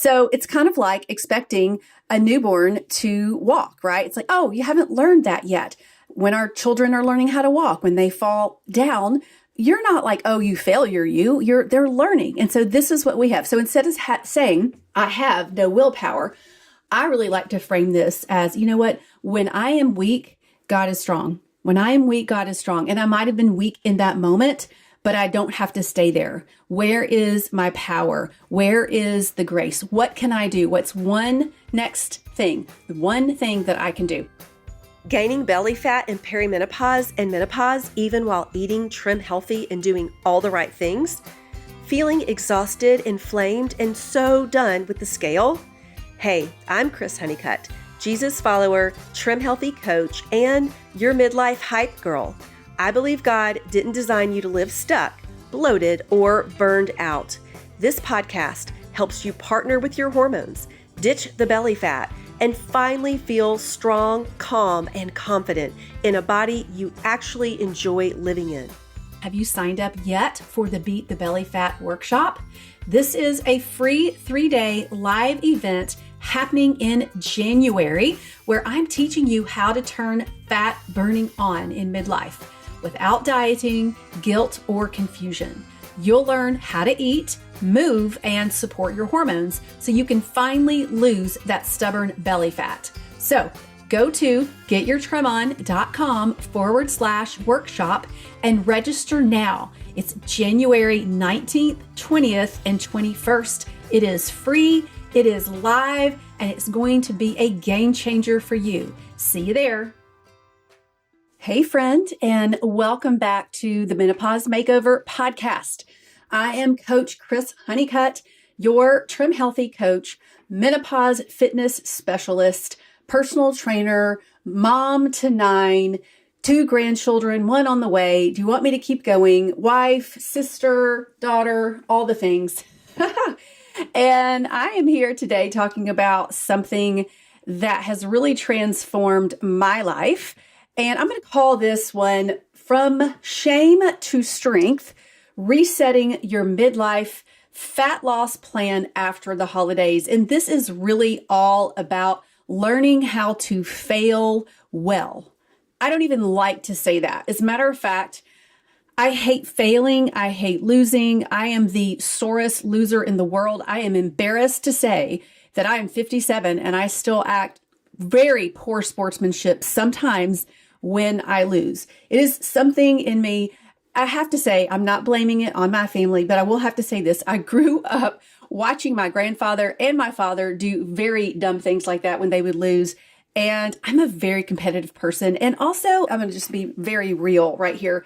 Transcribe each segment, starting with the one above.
So it's kind of like expecting a newborn to walk, right? It's like, oh, you haven't learned that yet. When our children are learning how to walk, when they fall down, you're not like, oh, you failure, they're learning. And so this is what we have. So instead of saying, I have no willpower, I really like to frame this as, you know what? When I am weak, God is strong. When I am weak, God is strong. And I might have been weak in that moment, but I don't have to stay there. Where is my power? Where is the grace? What can I do? What's one next thing? The one thing that I can do? Gaining belly fat in perimenopause and menopause, even while eating trim healthy and doing all the right things? Feeling exhausted, inflamed, and so done with the scale? Hey, I'm Chris Honeycutt, Jesus follower, trim healthy coach, and your midlife hype girl. I believe God didn't design you to live stuck, bloated, or burned out. This podcast helps you partner with your hormones, ditch the belly fat, and finally feel strong, calm, and confident in a body you actually enjoy living in. Have you signed up yet for the Beat the Belly Fat workshop? This is a free 3-day live event happening in January, where I'm teaching you how to turn fat burning on in midlife without dieting, guilt, or confusion. You'll learn how to eat, move, and support your hormones so you can finally lose that stubborn belly fat. So go to getyourtrimon.com/workshop and register now. It's January 19th, 20th, and 21st. It is free, it is live, and it's going to be a game changer for you. See you there. Hey friend, and welcome back to the Menopause Makeover podcast. I am Coach Chris Honeycutt, your trim healthy coach, menopause fitness specialist, personal trainer, mom to 9, 2 grandchildren, 1 on the way. Do you want me to keep going? Wife, sister, daughter, all the things. And I am here today talking about something that has really transformed my life. And I'm going to call this one From Shame to Strength, Resetting Your Midlife Fat Loss Plan After the Holidays. And this is really all about learning how to fail well. I don't even like to say that. As a matter of fact, I hate failing. I hate losing. I am the sorest loser in the world. I am embarrassed to say that I am 57 and I still act very poor sportsmanship sometimes when I lose. It is something in me. I have to say, I'm not blaming it on my family, but I will have to say this. I grew up watching my grandfather and my father do very dumb things like that when they would lose. And I'm a very competitive person. And also, I'm going to just be very real right here.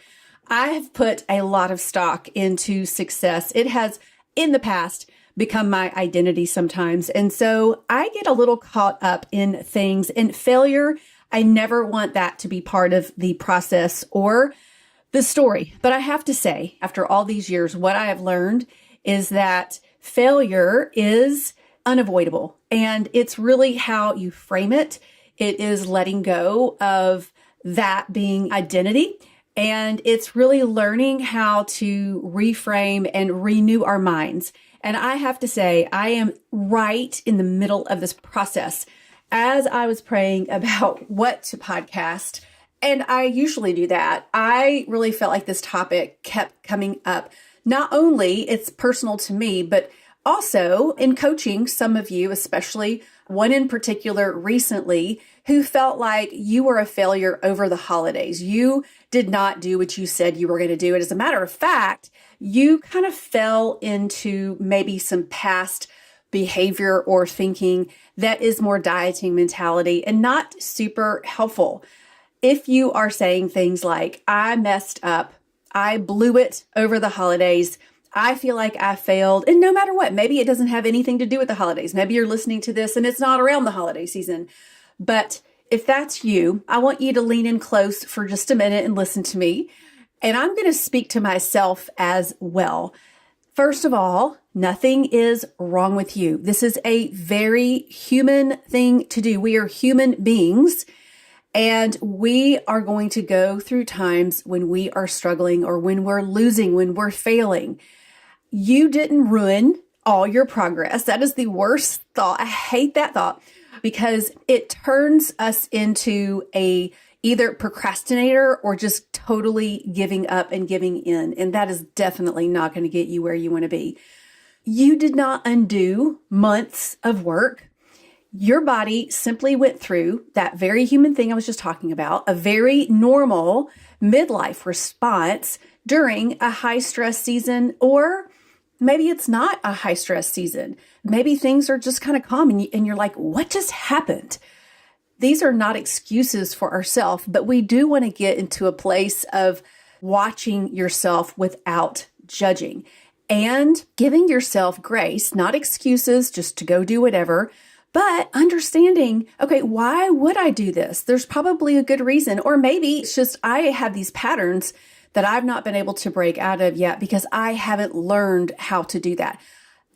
I have put a lot of stock into success. It has, in the past, become my identity sometimes. And so I get a little caught up in things, and failure, I never want that to be part of the process or the story. But I have to say, after all these years, what I have learned is that failure is unavoidable. And it's really how you frame it. It is letting go of that being identity. And it's really learning how to reframe and renew our minds. And I have to say, I am right in the middle of this process. As I was praying about what to podcast, and I usually do that, I really felt like this topic kept coming up. Not only it's personal to me, but also in coaching some of you, especially one in particular recently, who felt like you were a failure over the holidays. You did not do what you said you were going to do. And as a matter of fact, you kind of fell into maybe some past behavior or thinking that is more dieting mentality and not super helpful. If you are saying things like, I messed up, I blew it over the holidays, I feel like I failed, and no matter what, maybe it doesn't have anything to do with the holidays. Maybe you're listening to this and it's not around the holiday season. But if that's you, I want you to lean in close for just a minute and listen to me. And I'm going to speak to myself as well. First of all, nothing is wrong with you. This is a very human thing to do. We are human beings, and we are going to go through times when we are struggling or when we're losing, when we're failing. You didn't ruin all your progress. That is the worst thought. I hate that thought because it turns us into a either procrastinator or just totally giving up and giving in. And that is definitely not going to get you where you want to be. You did not undo months of work. Your body simply went through that very human thing I was just talking about, a very normal midlife response during a high stress season, or maybe it's not a high stress season. Maybe things are just kind of calm and you're like, what just happened? These are not excuses for ourselves, but we do want to get into a place of watching yourself without judging and giving yourself grace, not excuses just to go do whatever, but understanding, okay, why would I do this? There's probably a good reason. Or maybe it's just I have these patterns that I've not been able to break out of yet because I haven't learned how to do that.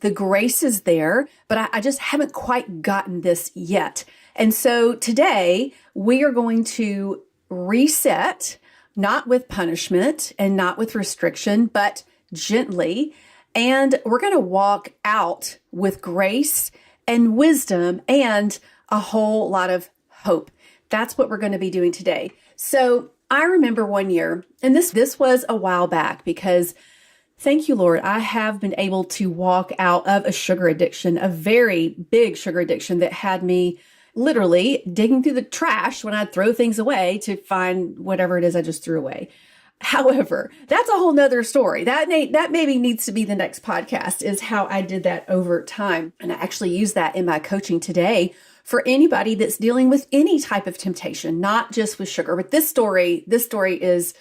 The grace is there, but I just haven't quite gotten this yet. And so today we are going to reset, not with punishment and not with restriction, but gently. And we're going to walk out with grace and wisdom and a whole lot of hope. That's what we're going to be doing today. So I remember one year, and this was a while back because thank you, Lord, I have been able to walk out of a sugar addiction, a very big sugar addiction that had me literally digging through the trash when I'd throw things away to find whatever it is I just threw away. However, that's a whole nother story. That maybe needs to be the next podcast, is how I did that over time. And I actually use that in my coaching today for anybody that's dealing with any type of temptation, not just with sugar. But this story is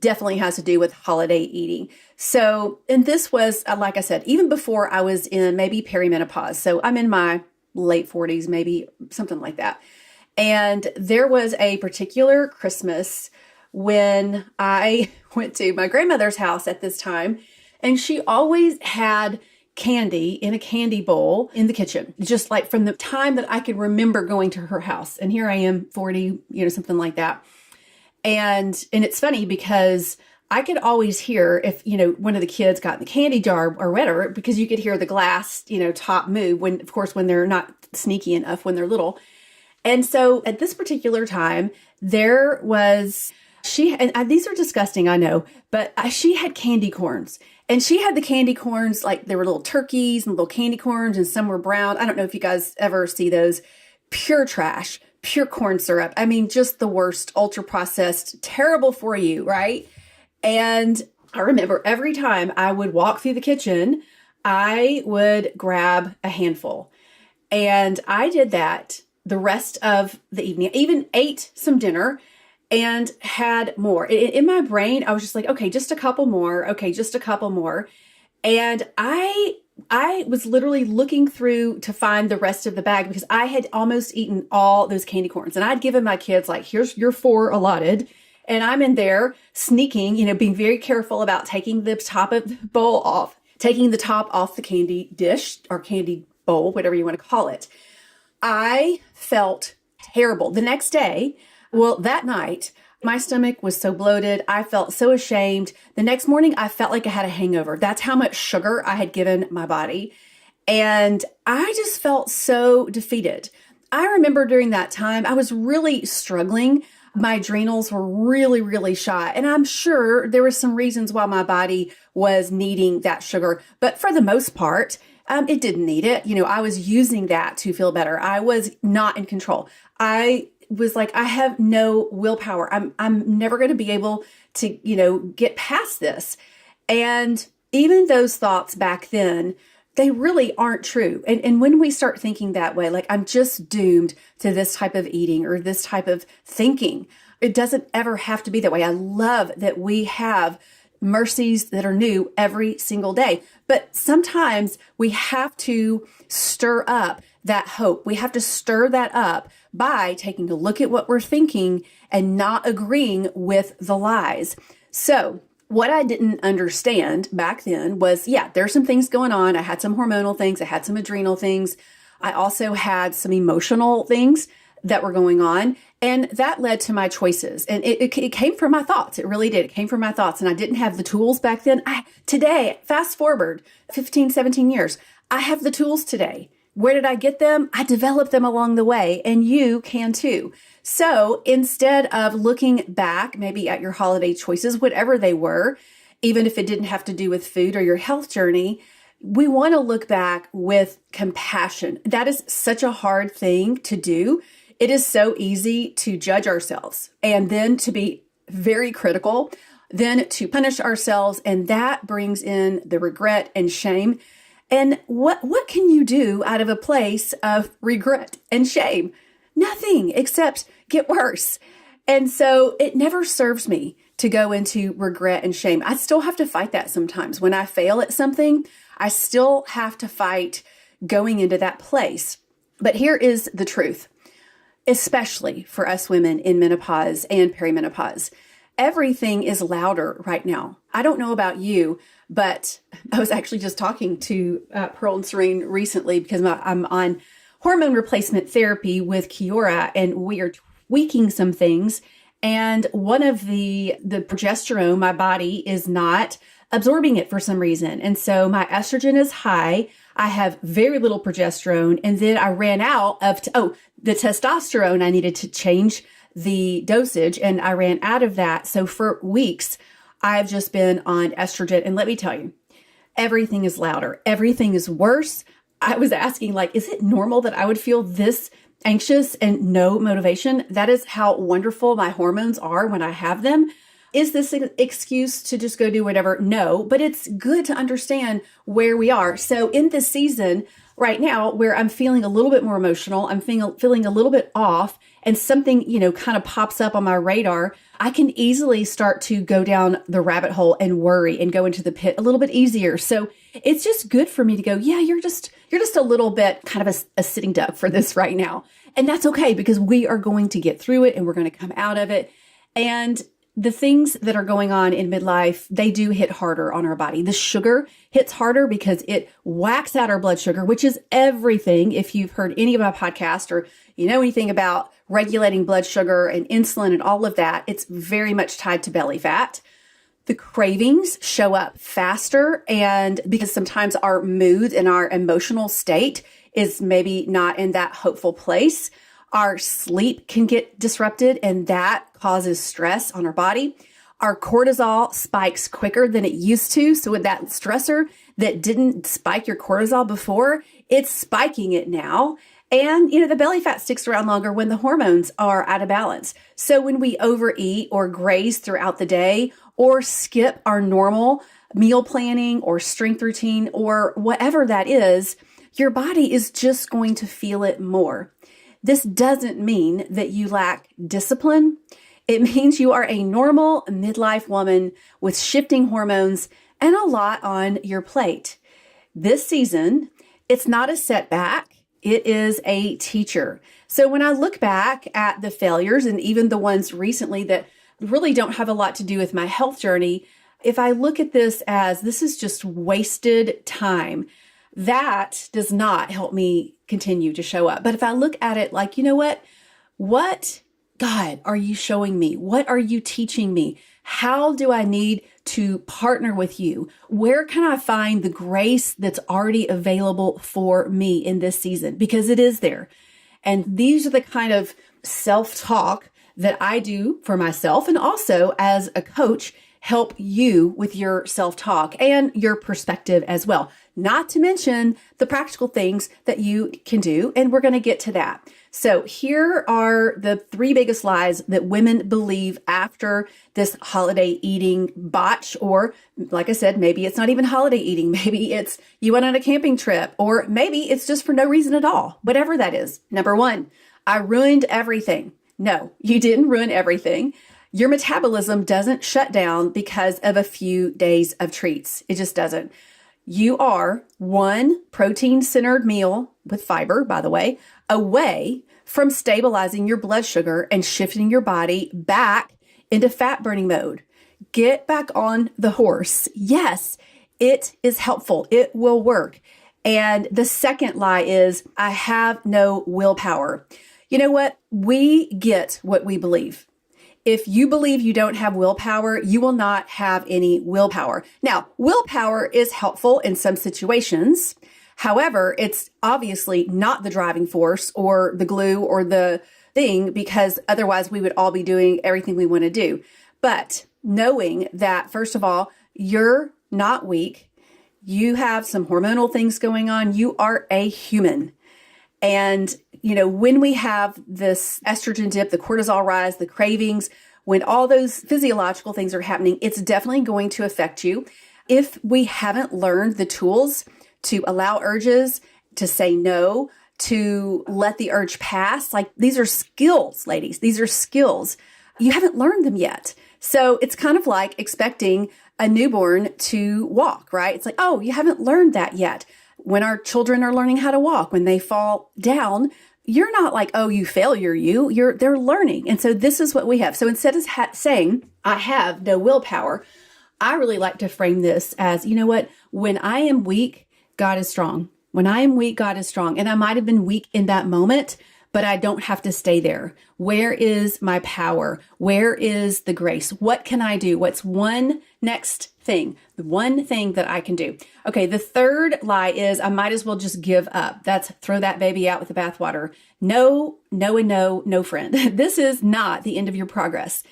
definitely has to do with holiday eating. So, and this was, like I said, even before I was in maybe perimenopause. So I'm in my late 40s, maybe something like that. And there was a particular Christmas when I went to my grandmother's house at this time, and she always had candy in a candy bowl in the kitchen, just like from the time that I could remember going to her house. And here I am, 40, something like that. And it's funny because I could always hear if, one of the kids got in the candy jar or whatever, because you could hear the glass, top move when they're not sneaky enough when they're little. And so at this particular time, there was, these are disgusting, I know, but she had candy corns. And she had the candy corns, like there were little turkeys and little candy corns, and some were brown. I don't know if you guys ever see those. Pure trash, pure corn syrup. I mean, just the worst, ultra processed, terrible for you, right? And I remember every time I would walk through the kitchen, I would grab a handful. And I did that the rest of the evening. I even ate some dinner and had more. In my brain, I was just like, okay, just a couple more. Okay, just a couple more. And I was literally looking through to find the rest of the bag because I had almost eaten all those candy corns. And I'd given my kids, like, here's your 4 allotted. And I'm in there sneaking, being very careful about taking the top of the bowl off, taking the top off the candy dish or candy bowl, whatever you want to call it. I felt terrible. The next day, that night, my stomach was so bloated. I felt so ashamed. The next morning, I felt like I had a hangover. That's how much sugar I had given my body. And I just felt so defeated. I remember during that time, I was really struggling. My adrenals were really, really shot. And I'm sure there were some reasons why my body was needing that sugar. But for the most part, it didn't need it. I was using that to feel better. I was not in control. I was like, I have no willpower. I'm never going to be able to, get past this. And even those thoughts back then, they really aren't true. And when we start thinking that way, like I'm just doomed to this type of eating or this type of thinking, it doesn't ever have to be that way. I love that we have mercies that are new every single day. But sometimes we have to stir up that hope. We have to stir that up by taking a look at what we're thinking and not agreeing with the lies. So what I didn't understand back then was, there's some things going on. I had some hormonal things. I had some adrenal things. I also had some emotional things that were going on. And that led to my choices. And it came from my thoughts. It really did. It came from my thoughts. And I didn't have the tools back then. Today, fast forward 15, 17 years, I have the tools today. Where did I get them? I developed them along the way, and you can too. So instead of looking back, maybe at your holiday choices, whatever they were, even if it didn't have to do with food or your health journey, we want to look back with compassion. That is such a hard thing to do. It is so easy to judge ourselves and then to be very critical, then to punish ourselves. And that brings in the regret and shame. And what can you do out of a place of regret and shame? Nothing except get worse. And so it never serves me to go into regret and shame. I still have to fight that sometimes. When I fail at something, I still have to fight going into that place. But here is the truth, especially for us women in menopause and perimenopause. Everything is louder right now. I don't know about you, but I was actually just talking to Pearl and Serene recently because I'm on hormone replacement therapy with Kiora, and we are tweaking some things. And one of the progesterone, my body is not absorbing it for some reason. And so my estrogen is high. I have very little progesterone. And then I ran out of, the testosterone. I needed to change the dosage and I ran out of that. So for weeks, I've just been on estrogen. And let me tell you, everything is louder. Everything is worse. I was asking, is it normal that I would feel this anxious and no motivation? That is how wonderful my hormones are when I have them. Is this an excuse to just go do whatever? No, but it's good to understand where we are. So in this season right now, where I'm feeling a little bit more emotional, I'm feeling a little bit off, and something, kind of pops up on my radar, I can easily start to go down the rabbit hole and worry and go into the pit a little bit easier. So it's just good for me to go, yeah, you're just a little bit kind of a sitting duck for this right now. And that's okay, because we are going to get through it and we're going to come out of it. And the things that are going on in midlife, they do hit harder on our body. The sugar hits harder because it whacks out our blood sugar, which is everything. If you've heard any of my podcasts or you know anything about regulating blood sugar and insulin and all of that, it's very much tied to belly fat. The cravings show up faster, and because sometimes our mood and our emotional state is maybe not in that hopeful place, our sleep can get disrupted, and that causes stress on our body. Our cortisol spikes quicker than it used to. So with that stressor that didn't spike your cortisol before, it's spiking it now. And, the belly fat sticks around longer when the hormones are out of balance. So when we overeat or graze throughout the day or skip our normal meal planning or strength routine or whatever that is, your body is just going to feel it more. This doesn't mean that you lack discipline. It means you are a normal midlife woman with shifting hormones and a lot on your plate. This season, it's not a setback. It is a teacher. So when I look back at the failures and even the ones recently that really don't have a lot to do with my health journey, if I look at this as this is just wasted time, that does not help me continue to show up. But if I look at it like, what God are you showing me? What are you teaching me? How do I need to partner with you? Where can I find the grace that's already available for me in this season? Because it is there. And these are the kind of self-talk that I do for myself, and also as a coach, help you with your self-talk and your perspective as well. Not to mention the practical things that you can do. And we're going to get to that. So here are the 3 biggest lies that women believe after this holiday eating botch, or like I said, maybe it's not even holiday eating. Maybe it's you went on a camping trip, or maybe it's just for no reason at all, whatever that is. Number 1, I ruined everything. No, you didn't ruin everything. Your metabolism doesn't shut down because of a few days of treats. It just doesn't. You are one protein-centered meal with fiber, by the way, away from stabilizing your blood sugar and shifting your body back into fat-burning mode. Get back on the horse. Yes, it is helpful. It will work. And the second lie is, I have no willpower. You know what? We get what we believe. If you believe you don't have willpower, you will not have any willpower. Now, willpower is helpful in some situations. However, it's obviously not the driving force or the glue or the thing, because otherwise we would all be doing everything we want to do. But knowing that, first of all, you're not weak. You have some hormonal things going on. You are a human. And, when we have this estrogen dip, the cortisol rise, the cravings, when all those physiological things are happening, it's definitely going to affect you. If we haven't learned the tools to allow urges, to say no, to let the urge pass, like these are skills, ladies. These are skills. You haven't learned them yet. So it's kind of like expecting a newborn to walk, right? It's like, oh, you haven't learned that yet. When our children are learning how to walk, when they fall down, you're not like, oh, you failure, they're learning. And so this is what we have. So instead of saying, I have no willpower, I really like to frame this as, you know what? When I am weak, God is strong. When I am weak, God is strong. And I might have been weak in that moment, but I don't have to stay there. Where is my power? Where is the grace? What can I do? What's one next thing? The one thing that I can do. Okay, the third lie is I might as well just give up. That's throw that baby out with the bathwater. No, and no, friend. This is not the end of your progress.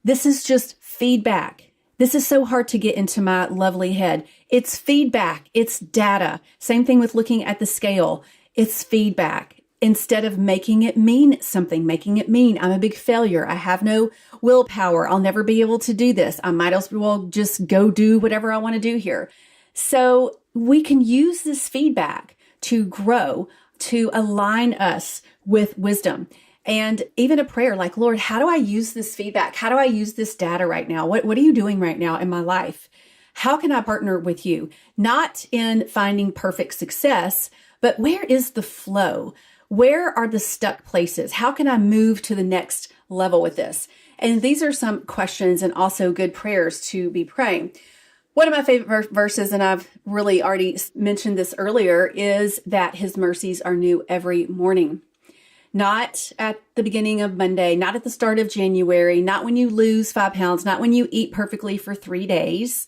This is just feedback. This is so hard to get into my lovely head. It's feedback. It's data. Same thing with looking at the scale. It's feedback. Instead of making it mean something, making it mean I'm a big failure. I have no willpower. I'll never be able to do this. I might as well just go do whatever I want to do here. So we can use this feedback to grow, to align us with wisdom. And even a prayer like, Lord, how do I use this feedback? How do I use this data right now? What are you doing right now in my life? How can I partner with you? Not in finding perfect success, but where is the flow? Where are the stuck places? How can I move to the next level with this? And these are some questions and also good prayers to be praying. One of my favorite verses, and I've really already mentioned this earlier, is that his mercies are new every morning. Not at the beginning of Monday, not at the start of January, not when you lose 5 pounds, not when you eat perfectly for 3 days.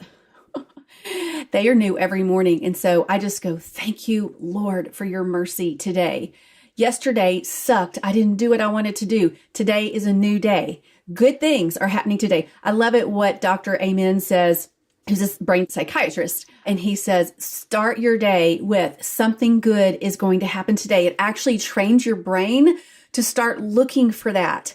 They are new every morning. And so I just go, thank you, Lord, for your mercy today. Yesterday sucked. I didn't do what I wanted to do. Today is a new day. Good things are happening today. I love it what Dr. Amen says, who's a brain psychiatrist. And he says, start your day with something good is going to happen today. It actually trains your brain to start looking for that.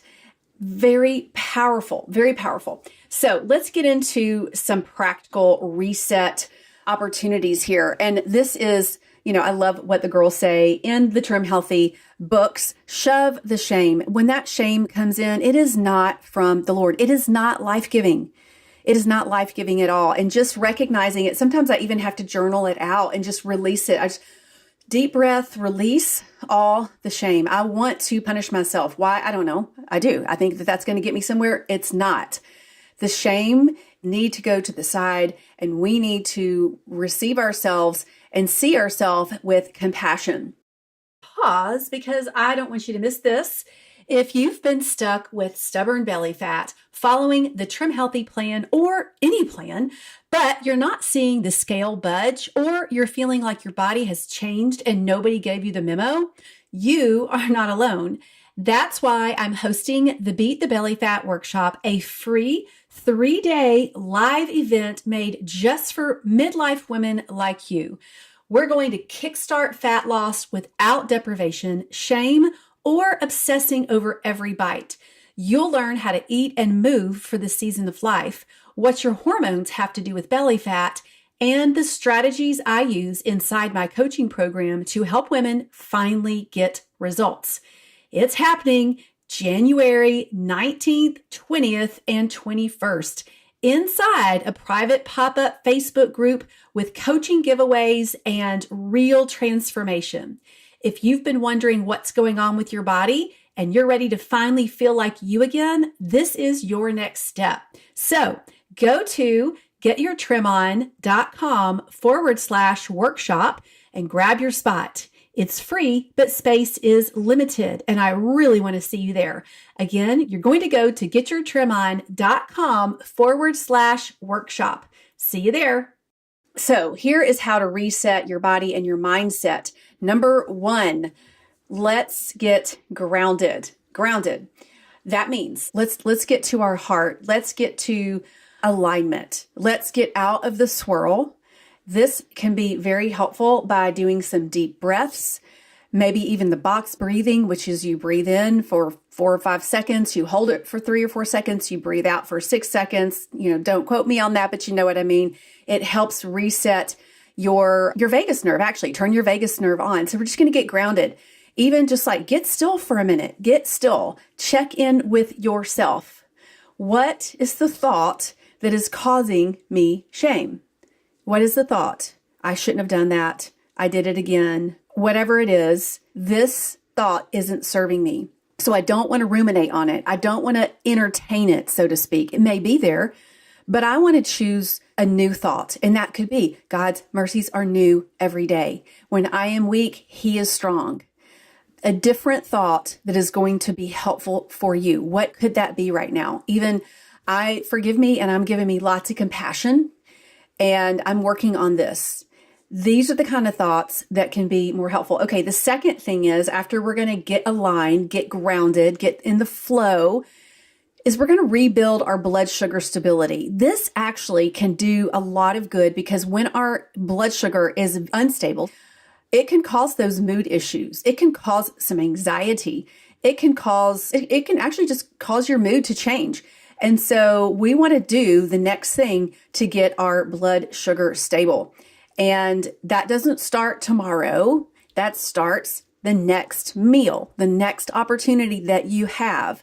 Very powerful, very powerful. So let's get into some practical reset opportunities here. And this is, I love what the girls say in the Trim Healthy books, shove the shame. When that shame comes in, it is not from the Lord. It is not life-giving. It is not life-giving at all. And just recognizing it, sometimes I even have to journal it out and just release it. I just deep breath, release all the shame. I want to punish myself. Why? I don't know. I do. I think that that's going to get me somewhere. It's not. The shame need to go to the side, and we need to receive ourselves and see ourselves with compassion. Pause, because I don't want you to miss this. If you've been stuck with stubborn belly fat following the Trim Healthy plan or any plan, but you're not seeing the scale budge, or you're feeling like your body has changed and nobody gave you the memo, you are not alone. That's why I'm hosting the Beat the Belly Fat Workshop, a free 3-day live event made just for midlife women like you. We're going to kickstart fat loss without deprivation, shame, or obsessing over every bite. You'll learn how to eat and move for the season of life, what your hormones have to do with belly fat, and the strategies I use inside my coaching program to help women finally get results. It's happening January 19th, 20th, and 21st inside a private pop-up Facebook group with coaching giveaways and real transformation. If you've been wondering what's going on with your body and you're ready to finally feel like you again, this is your next step. So go to getyourtrimon.com/workshop and grab your spot. It's free, but space is limited, and I really want to see you there. Again, you're going to go to getyourtrimon.com/workshop. See you there. So here is how to reset your body and your mindset. Number one, let's get grounded. Grounded. That means let's get to our heart. Let's get to alignment. Let's get out of the swirl. This can be very helpful by doing some deep breaths, maybe even the box breathing, which is you breathe in for 4 or 5 seconds, you hold it for 3 or 4 seconds, you breathe out for 6 seconds. Don't quote me on that, but you know what I mean. It helps reset your vagus nerve, actually turn your vagus nerve on. So we're just going to get grounded. Even just like get still for a minute, get still, check in with yourself. What is the thought that is causing me shame? What is the thought? I shouldn't have done that. I did it again. Whatever it is, this thought isn't serving me. So I don't want to ruminate on it. I don't want to entertain it, so to speak. It may be there, but I want to choose a new thought. And that could be God's mercies are new every day. When I am weak, He is strong. A different thought that is going to be helpful for you. What could that be right now? Even I forgive me and I'm giving me lots of compassion and I'm working on this. These are the kind of thoughts that can be more helpful. Okay, the second thing is after we're going to get aligned, get grounded, get in the flow, is we're going to rebuild our blood sugar stability. This actually can do a lot of good because when our blood sugar is unstable, it can cause those mood issues. It can cause some anxiety. It can actually just cause your mood to change. And so we want to do the next thing to get our blood sugar stable. And that doesn't start tomorrow. That starts the next meal, the next opportunity that you have.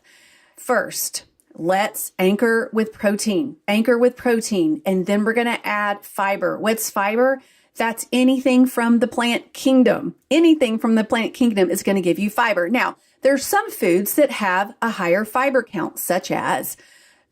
First, let's anchor with protein. Anchor with protein. And then we're going to add fiber. What's fiber? That's anything from the plant kingdom. Anything from the plant kingdom is going to give you fiber. Now, there's some foods that have a higher fiber count, such as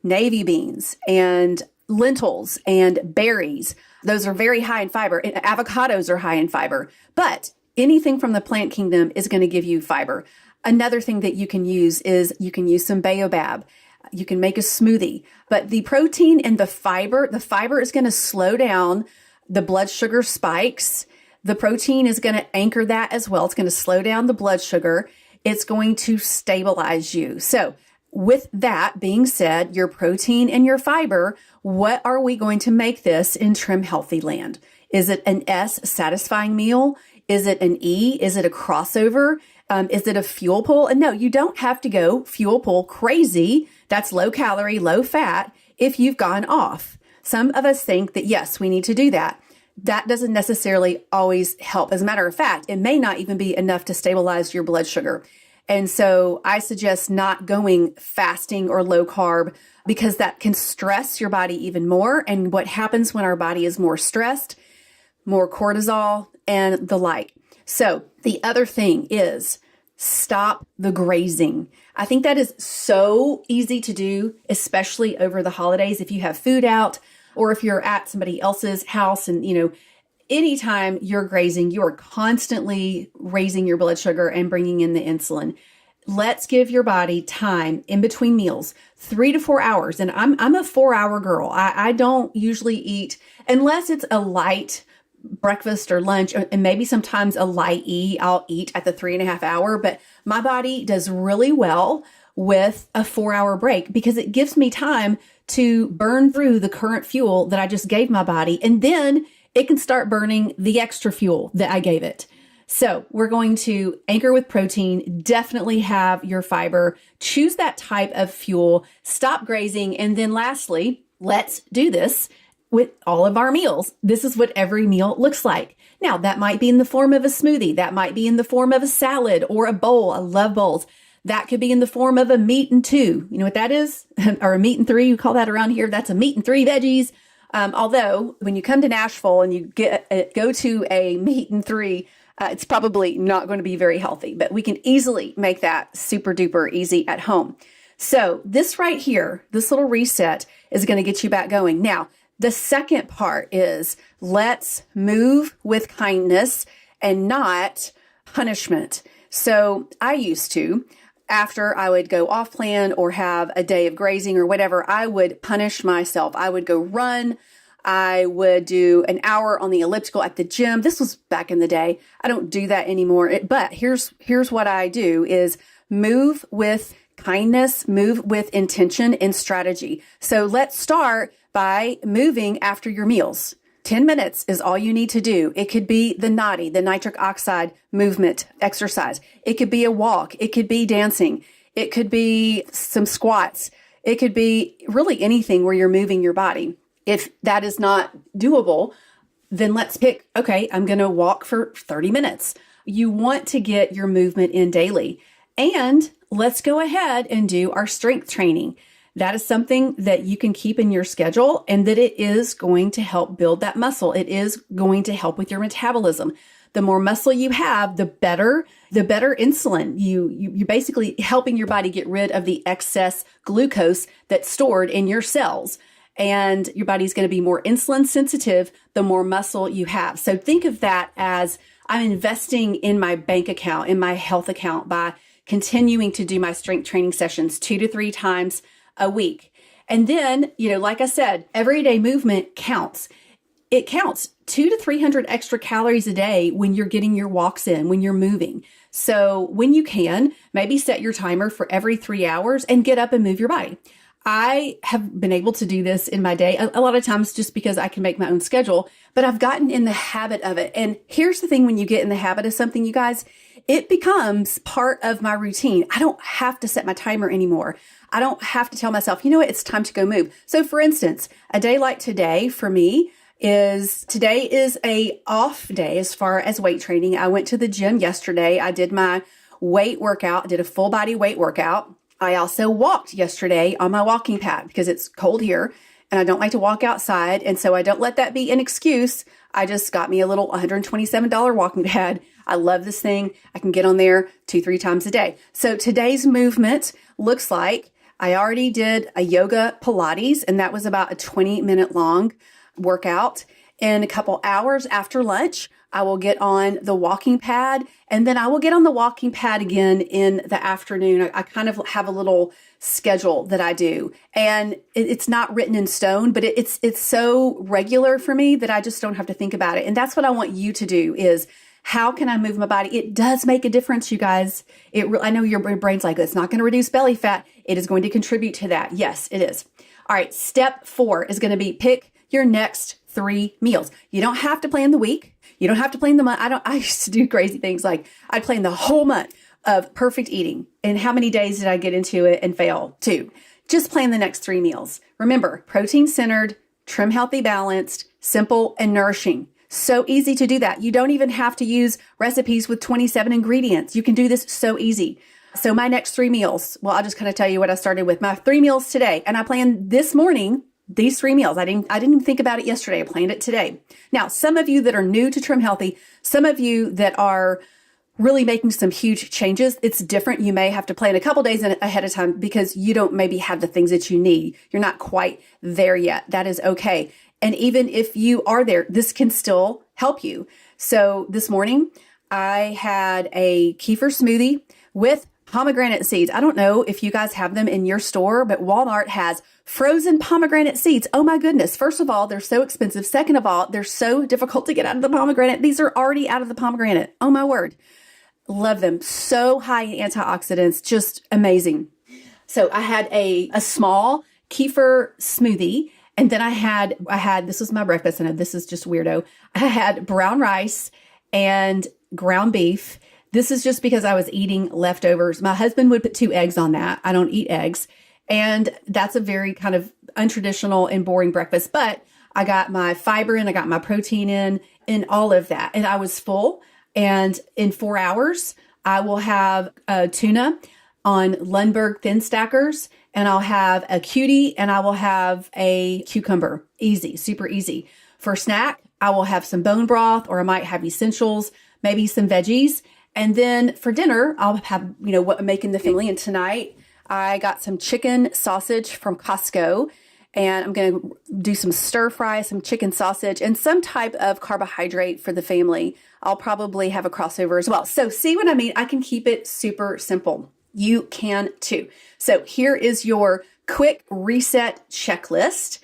navy beans and lentils and berries. Those are very high in fiber. And avocados are high in fiber. But anything from the plant kingdom is going to give you fiber. Another thing that you can use is you can use some baobab. You can make a smoothie. But the protein and the fiber is going to slow down the blood sugar spikes. The protein is going to anchor that as well. It's going to slow down the blood sugar. It's going to stabilize you. So with that being said, your protein and your fiber, what are we going to make this in Trim Healthy land? Is it an S, satisfying meal? Is it an E? Is it a crossover? Is it a fuel pull? And no, you don't have to go fuel pull crazy. That's low calorie, low fat if you've gone off. Some of us think that, yes, we need to do that. That doesn't necessarily always help. As a matter of fact, it may not even be enough to stabilize your blood sugar. And so I suggest not going fasting or low carb because that can stress your body even more. And what happens when our body is more stressed, more cortisol and the like. So the other thing is stop the grazing. I think that is so easy to do, especially over the holidays. If you have food out or if you're at somebody else's house and, anytime you're grazing, you are constantly raising your blood sugar and bringing in the insulin. Let's give your body time in between meals, 3 to 4 hours. And I'm a 4-hour girl. I don't usually eat unless it's a light breakfast or lunch, and maybe sometimes a light E. I'll eat at the 3.5 hour, but my body does really well with a 4-hour break because it gives me time to burn through the current fuel that I just gave my body. And then it can start burning the extra fuel that I gave it. So we're going to anchor with protein, definitely have your fiber, choose that type of fuel, stop grazing. And then lastly, let's do this with all of our meals. This is what every meal looks like. Now that might be in the form of a smoothie. That might be in the form of a salad or a bowl. I love bowls. That could be in the form of a meat and 2. You know what that is? Or a meat and 3. You call that around here. That's a meat and 3 veggies. Although when you come to Nashville and you go to a meat and 3, it's probably not going to be very healthy, but we can easily make that super duper easy at home. So this right here, this little reset is going to get you back going. Now, the second part is let's move with kindness and not punishment. So I used to, after I would go off plan or have a day of grazing or whatever, I would punish myself. I would go run. I would do an hour on the elliptical at the gym. This was back in the day. I don't do that anymore. But here's what I do is move with kindness, move with intention and strategy. So let's start by moving after your meals. 10 minutes is all you need to do. It could be the NODI, the nitric oxide movement exercise. It could be a walk. It could be dancing. It could be some squats. It could be really anything where you're moving your body. If that is not doable, then let's pick, okay, I'm going to walk for 30 minutes. You want to get your movement in daily. And let's go ahead and do our strength training. That is something that you can keep in your schedule and that it is going to help build that muscle. It is going to help with your metabolism. The more muscle you have, the better insulin. You basically helping your body get rid of the excess glucose that's stored in your cells. And your body's going to be more insulin sensitive the more muscle you have. So think of that as I'm investing in my bank account, in my health account by continuing to do my strength training sessions 2 to 3 times a week. And then, like I said, everyday movement counts. It counts 200 to 300 extra calories a day when you're getting your walks in, when you're moving. So when you can, maybe set your timer for every 3 hours and get up and move your body. I have been able to do this in my day a lot of times just because I can make my own schedule, but I've gotten in the habit of it. And here's the thing, when you get in the habit of something, you guys, it becomes part of my routine. I don't have to set my timer anymore. I don't have to tell myself, it's time to go move. So for instance, a day like today for me today is a off day as far as weight training. I went to the gym yesterday. I did my weight workout, did a full body weight workout. I also walked yesterday on my walking pad because it's cold here and I don't like to walk outside. And so I don't let that be an excuse. I just got me a little $127 walking pad. I love this thing. I can get on there 2-3 times a day. So today's movement looks like I already did a yoga Pilates, and that was about a 20-minute long workout. In a couple hours after lunch, I will get on the walking pad, and then I will get on the walking pad again in the afternoon. I kind of have a little schedule that I do, and it's not written in stone, but it's so regular for me that I just don't have to think about it. And that's what I want you to do is, how can I move my body? It does make a difference, you guys. I know your brain's like, it's not going to reduce belly fat. It is going to contribute to that. Yes, it is. All right. Step 4 is going to be pick your next 3 meals. You don't have to plan the week. You don't have to plan the month. I used to do crazy things like I'd plan the whole month of perfect eating. And how many days did I get into it and fail? 2. Just plan the next 3 meals. Remember, protein centered, trim healthy, balanced, simple, and nourishing. So easy to do that. You don't even have to use recipes with 27 ingredients. You can do this so easy. So my next 3 meals, well, I'll just kind of tell you what I started with. My 3 meals today, and I planned this morning these 3 meals. I didn't even think about it yesterday. I planned it today. Now, some of you that are new to Trim Healthy, some of you that are really making some huge changes, it's different. You may have to plan a couple days ahead of time because you don't maybe have the things that you need. You're not quite there yet. That is okay. And even if you are there, this can still help you. So this morning, I had a kefir smoothie with pomegranate seeds. I don't know if you guys have them in your store, but Walmart has frozen pomegranate seeds. Oh my goodness. First of all, they're so expensive. Second of all, they're so difficult to get out of the pomegranate. These are already out of the pomegranate. Oh my word. Love them. So high in antioxidants. Just amazing. So I had a small kefir smoothie. And then I had, this was my breakfast, and this is just weirdo. I had brown rice and ground beef. This is just because I was eating leftovers. My husband would put 2 eggs on that. I don't eat eggs. And that's a very kind of untraditional and boring breakfast. But I got my fiber in, I got my protein in, and all of that. And I was full. And in 4 hours, I will have tuna on Lundberg thin stackers, and I'll have a cutie, and I will have a cucumber. Easy, super easy. For snack, I will have some bone broth, or I might have essentials, maybe some veggies. And then for dinner, I'll have, what I'm making the family. And tonight I got some chicken sausage from Costco, and I'm going to do some stir fry, some chicken sausage, and some type of carbohydrate for the family. I'll probably have a crossover as well. So see what I mean? I can keep it super simple. You can too. So here is your quick reset checklist.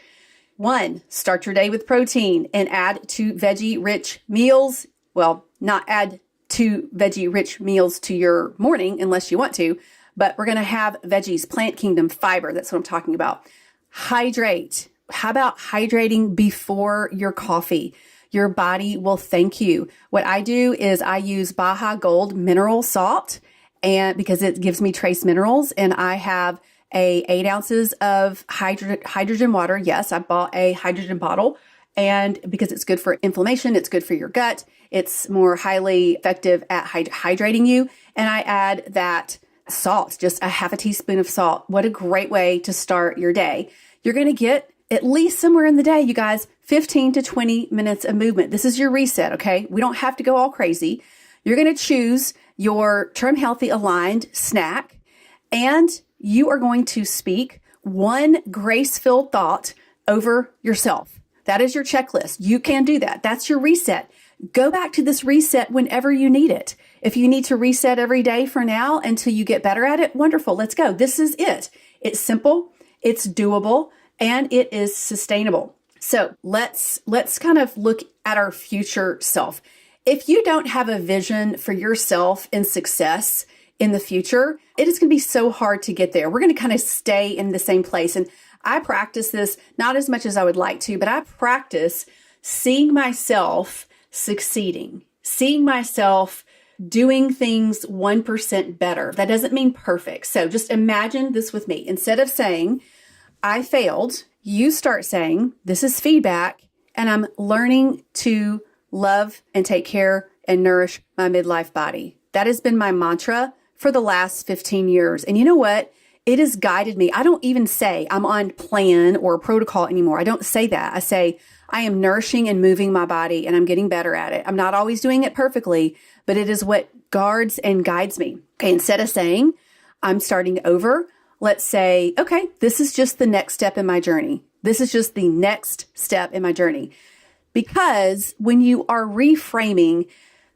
1, start your day with protein and add 2 veggie-rich meals. Well, not add 2 veggie-rich meals to your morning unless you want to, but we're going to have veggies, plant kingdom, fiber. That's what I'm talking about. Hydrate. How about hydrating before your coffee? Your body will thank you. What I do is I use Baja Gold mineral salt, and because it gives me trace minerals, and I have 8 ounces of hydrogen water. Yes, I bought a hydrogen bottle, and because it's good for inflammation, it's good for your gut. It's more highly effective at hydrating you. And I add that salt, just a half a teaspoon of salt. What a great way to start your day. You're going to get at least somewhere in the day, you guys, 15 to 20 minutes of movement. This is your reset, okay? We don't have to go all crazy. You're going to choose your Trim Healthy aligned snack, and you are going to speak one grace-filled thought over yourself. That is your checklist. You can do that. That's your reset. Go back to this reset whenever you need it. If you need to reset every day for now until you get better at it, wonderful. Let's go. This is it. It's simple, it's doable, and it is sustainable. So let's kind of look at our future self. If you don't have a vision for yourself and success in the future, it is going to be so hard to get there. We're going to kind of stay in the same place. And I practice this, not as much as I would like to, but I practice seeing myself succeeding, seeing myself doing things 1% better. That doesn't mean perfect. So just imagine this with me. Instead of saying, I failed, you start saying, this is feedback, and I'm learning to love and take care and nourish my midlife body. That has been my mantra for the last 15 years. And you know what? It has guided me. I don't even say I'm on plan or protocol anymore. I don't say that. I say I am nourishing and moving my body, and I'm getting better at it. I'm not always doing it perfectly, but it is what guards and guides me. Okay, instead of saying I'm starting over, let's say, okay, this is just the next step in my journey. This is just the next step in my journey. Because when you are reframing,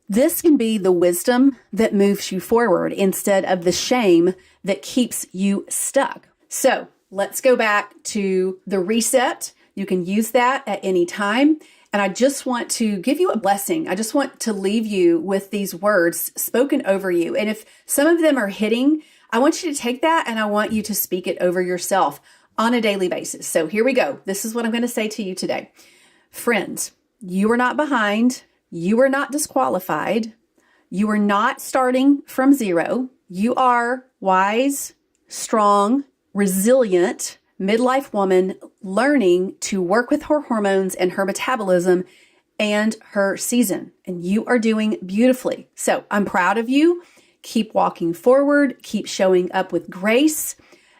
this can be the wisdom that moves you forward instead of the shame that keeps you stuck. So let's go back to the reset. You can use that at any time. And I just want to give you a blessing. I just want to leave you with these words spoken over you. And if some of them are hitting, I want you to take that and I want you to speak it over yourself on a daily basis. So here we go. This is what I'm going to say to you today. Friends, you are not behind. You are not disqualified. You are not starting from zero. You are wise, strong, resilient midlife woman learning to work with her hormones and her metabolism and her season. And you are doing beautifully. So I'm proud of you. Keep walking forward. Keep showing up with grace.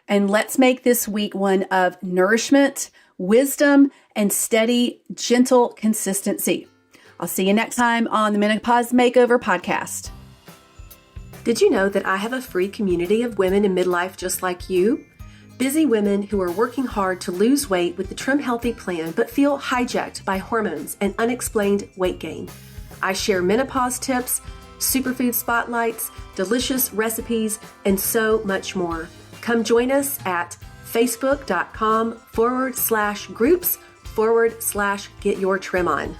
And let's make this week one of nourishment, wisdom, and steady, gentle consistency. I'll see you next time on the Menopause Makeover podcast. Did you know that I have a free community of women in midlife just like you? Busy women who are working hard to lose weight with the Trim Healthy plan but feel hijacked by hormones and unexplained weight gain. I share menopause tips, superfood spotlights, delicious recipes, and so much more. Come join us at facebook.com/groups/get your trim on.